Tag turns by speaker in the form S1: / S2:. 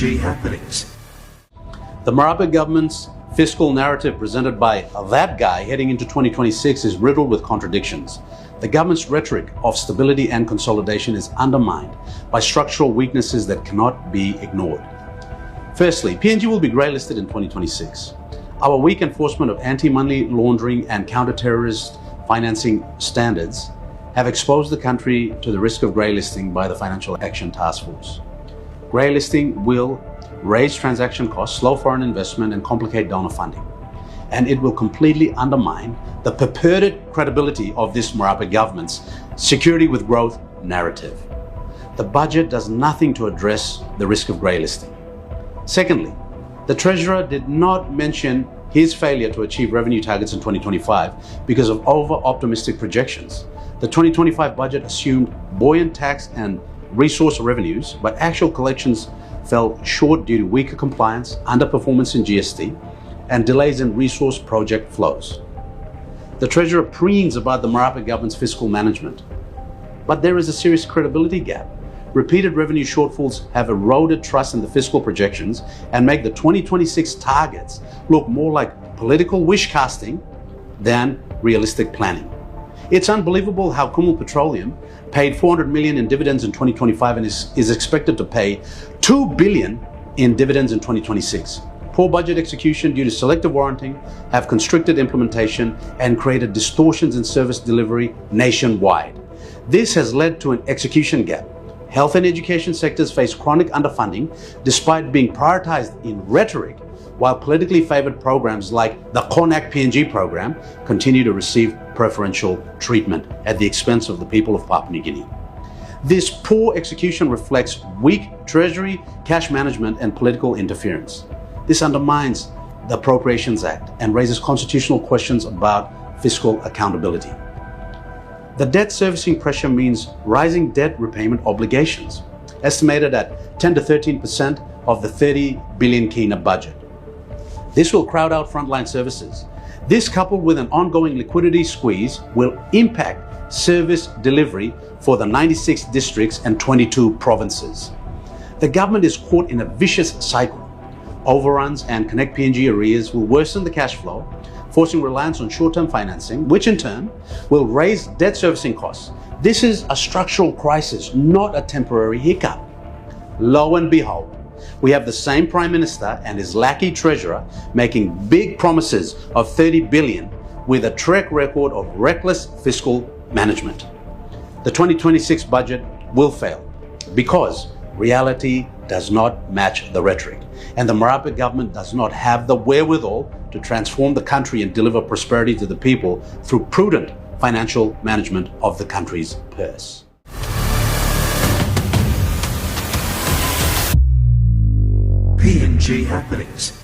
S1: PNG happenings.
S2: The Marape government's fiscal narrative presented by that guy heading into 2026 is riddled with contradictions. The government's rhetoric of stability and consolidation is undermined by structural weaknesses that cannot be ignored. Firstly, PNG will be grey-listed in 2026. Our weak enforcement of anti-money laundering and counter-terrorist financing standards have exposed the country to the risk of grey-listing by the Financial Action Task Force. Grey-listing will raise transaction costs, slow foreign investment, and complicate donor funding. And it will completely undermine the purported credibility of this Marape government's security with growth narrative. The budget does nothing to address the risk of grey-listing. Secondly, the Treasurer did not mention his failure to achieve revenue targets in 2025 because of over-optimistic projections. The 2025 budget assumed buoyant tax and resource revenues, but actual collections fell short due to weaker compliance, underperformance in GST, and delays in resource project flows. The Treasurer preens about the Marape government's fiscal management, but there is a serious credibility gap. Repeated revenue shortfalls have eroded trust in the fiscal projections and make the 2026 targets look more like political wish casting than realistic planning. It's unbelievable how Kumul Petroleum paid 400 million in dividends in 2025 and is expected to pay 2 billion in dividends in 2026. Poor budget execution due to selective warranting have constricted implementation and created distortions in service delivery nationwide. This has led to an execution gap. Health and education sectors face chronic underfunding despite being prioritized in rhetoric, while politically favored programs like the CONAC PNG program continue to receive preferential treatment at the expense of the people of Papua New Guinea. This poor execution reflects weak treasury, cash management, and political interference. This undermines the Appropriations Act and raises constitutional questions about fiscal accountability. The debt servicing pressure means rising debt repayment obligations, estimated at 10 to 13% of the 30 billion kina budget. This will crowd out frontline services. This, coupled with an ongoing liquidity squeeze, will impact service delivery for the 96 districts and 22 provinces. The government is caught in a vicious cycle. Overruns and Connect PNG arrears will worsen the cash flow, forcing reliance on short-term financing, which in turn will raise debt servicing costs. This is a structural crisis, not a temporary hiccup. Lo and behold, we have the same Prime Minister and his lackey Treasurer making big promises of 30 billion with a track record of reckless fiscal management. The 2026 budget will fail because reality does not match the rhetoric, and the Marape government does not have the wherewithal to transform the country and deliver prosperity to the people through prudent financial management of the country's purse.
S1: PNG happenings.